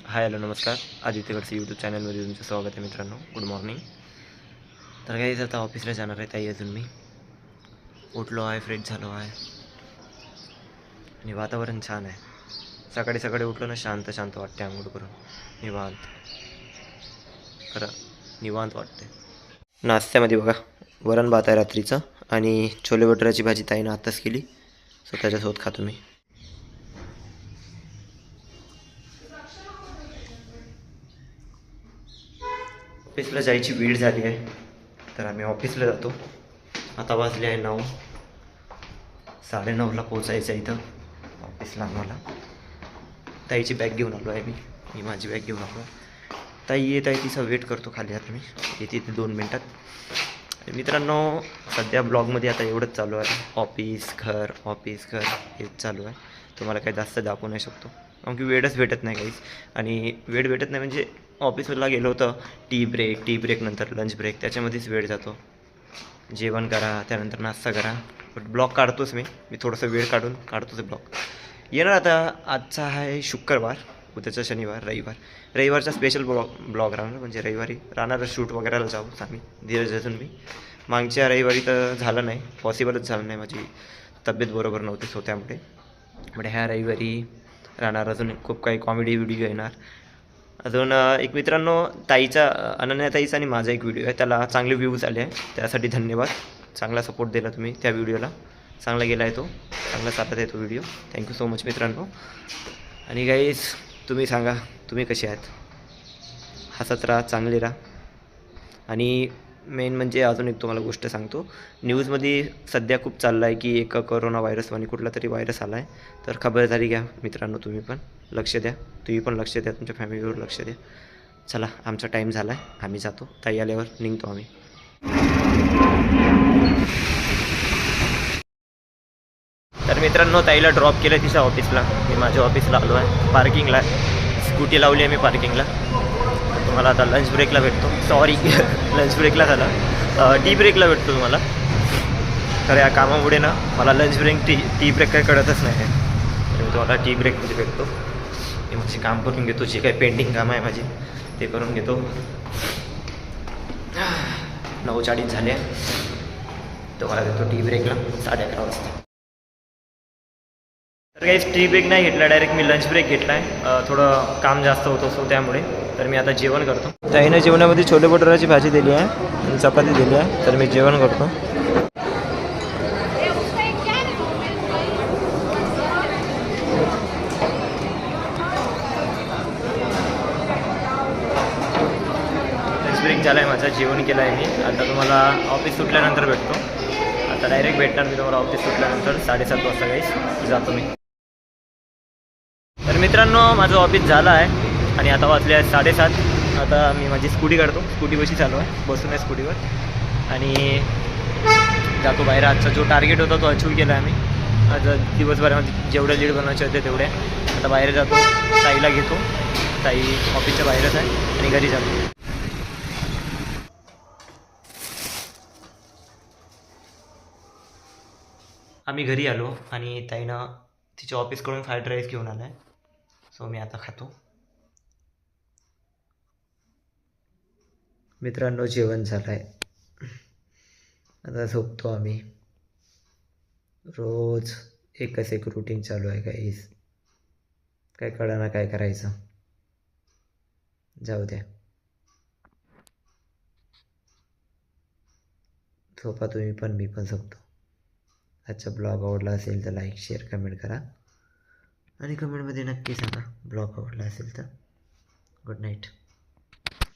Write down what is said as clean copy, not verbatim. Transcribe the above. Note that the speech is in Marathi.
हाय हॅलो नमस्कार. आदित्यगडचं यूट्यूब चॅनलमध्ये तुमचं स्वागत आहे मित्रांनो. Good morning. तर काही आता ऑफिसला जाणार आहे ताई. अजून मी उठलो आहे, फ्रेश झालो आहे आणि वातावरण छान आहे. सकाळी सकाळी उठलो ना, शांत शांत वाटते. आंघोळ करून निवांत, खरं निवांत वाटते. नाश्त्यामध्ये बघा, वरण भात आहे रात्रीचं आणि छोले भटुऱ्याची भाजी ताईनं आत्ताच केली. त्याच्यासोबत खातो मी. ऑफिसला जायची वेळ झाली आहे, तर आम्ही ऑफिसला जातो. आता वाजले आहे 9. 9:30ला पोचायचं आहे इथं ऑफिसला आम्हाला. ताईची बॅग घेऊन आलो आहे मी माझी बॅग घेऊन आलो. ताई येत आहे, तिचा वेट करतो खाली. आता मी येते ते 2 मिनटात. मित्रांनो, सध्या ब्लॉगमध्ये आता एवढंच चालू आहे. ऑफिस घर हेच चालू आहे. तुम्हाला काही जास्त दाखवू नाही शकतो, कारण की वेळच भेटत नाही काहीच. आणि वेळ भेटत नाही म्हणजे ऑफिसला गेलो होतं, टी ब्रेक नंतर लंच ब्रेक, त्याच्यामध्येच वेळ जातो. जेवण करा, त्यानंतर नाश्ता करा. बट ब्लॉग काढतोच मी थोडंसं वेळ काढून काढतोच ब्लॉग. येणार आता. आजचा आहे शुक्रवार, उद्याचा शनिवार, रविवारचा स्पेशल ब्लॉग राहणार. म्हणजे रविवारी राहणार शूट वगैरेला जाऊ आम्ही धीरज अजून मी. मागच्या रविवारी तर झालं नाही, पॉसिबलच झालं नाही. माझी तब्येत बरोबर नव्हती, सो त्यामुळे. बट ह्या रविवारी राहणार. अजून खूप काही कॉमेडी व्हिडिओ येणार. अजून एक मित्रांनो, ताईचा अनन्याताईचा आणि माझा एक व्हिडिओ आहे, त्याला चांगले व्ह्यूज आले आहे. त्यासाठी धन्यवाद. चांगला सपोर्ट दिला तुम्ही त्या व्हिडिओला. चांगला गेला आहे तो, चांगला चालत आहे तो व्हिडिओ. थँक्यू सो मच मित्रांनो. आणि गाईज, तुम्ही सांगा, तुम्ही कसे आहात? हसत राहा, चांगले राहा. आणि मेन म्हणजे अजून एक तुम्हाला गोष्ट सांगतो. न्यूजमध्ये सध्या खूप चाललं आहे की एक कोरोना व्हायरस आणि कुठला तरी व्हायरस आला आहे. तर खबरदारी घ्या मित्रांनो. तुम्ही पण लक्ष द्या, लक्ष द्या, तुमच्या फॅमिलीवर लक्ष द्या. चला, आमचा टाईम झाला आहे, आम्ही जातो. ताई आल्यावर निघतो आम्ही. तर मित्रांनो, ताईला ड्रॉप केलं तिच्या ऑफिसला. मी माझ्या ऑफिसला आलो आहे, पार्किंगला. स्कूटी लावली आहे मी पार्किंगला. तुम्हाला आता लंच ब्रेकला भेटतो. सॉरी लंच ब्रेकला झाला, टी ब्रेकला भेटतो तुम्हाला. तर या कामामुळे ना मला लंच ब्रेक टी ब्रेक काही कळतच नाही आहे. तर मी तुम्हाला टी ब्रेकमध्ये भेटतो. मी माझे काम करून घेतो, जे काही पेंडिंग काम आहे माझे ते करून घेतो. 9:40 झाले. तुम्हाला देतो टी ब्रेकला 11:30 वाजता. तर काही टी ब्रेक नाही घेतला, डायरेक्ट मी लंच ब्रेक घेतला आहे. थोडं काम जास्त होतं, सो त्यामुळे. तर मी आता जेवण करतो. ताईनं जेवणामध्ये छोले भटुऱ्याची भाजी दिली आहे आणि चपाती दिली आहे. तर मी जेवण करतो. लंच ब्रेक झाला आहे माझा, जेवण केलं आहे मी. आता तुम्हाला ऑफिस सुटल्यानंतर भेटतो. आता डायरेक्ट भेटणार मी तुम्हाला ऑफिस सुटल्यानंतर 7:30 वाजता. काहीच जातो मी. तर मित्रांनो, माझं ऑफिस झालं आहे आणि आता वाजले आहे 7:30. आता मी माझी स्कूटी काढतो. स्कूटीपाशी चालू आहे, बसून आहे स्कूटीवर आणि जातो बाहेर. आजचा जो टार्गेट होता तो अचीव केला आहे आम्ही. आज दिवसभरामध्ये जेवढे लीड बनवायचे होते तेवढे. आता बाहेर जातो, ताईला घेतो. ताई ऑफिसच्या बाहेरच आहे आणि घरी जातो. आम्ही घरी आलो आणि ताईनं तिच्या ऑफिसकडून फ्राईड राईस घेऊन आला आहे. सो मी आता खातो. मित्रांनो, जेवण झालं आहे, आता झोपतो आम्ही. रोज एकच एक रुटीन चालू आहे गाईस. काय कळना काय करायचं. जाऊ द्या, झोपा तुम्ही पण, मी पण झोपतो. आजचा ब्लॉग आवडला असेल तर लाईक शेअर कमेंट करा आणि कमेंटमध्ये नक्की सांगा ब्लॉग आवडला असेल तर. Good night.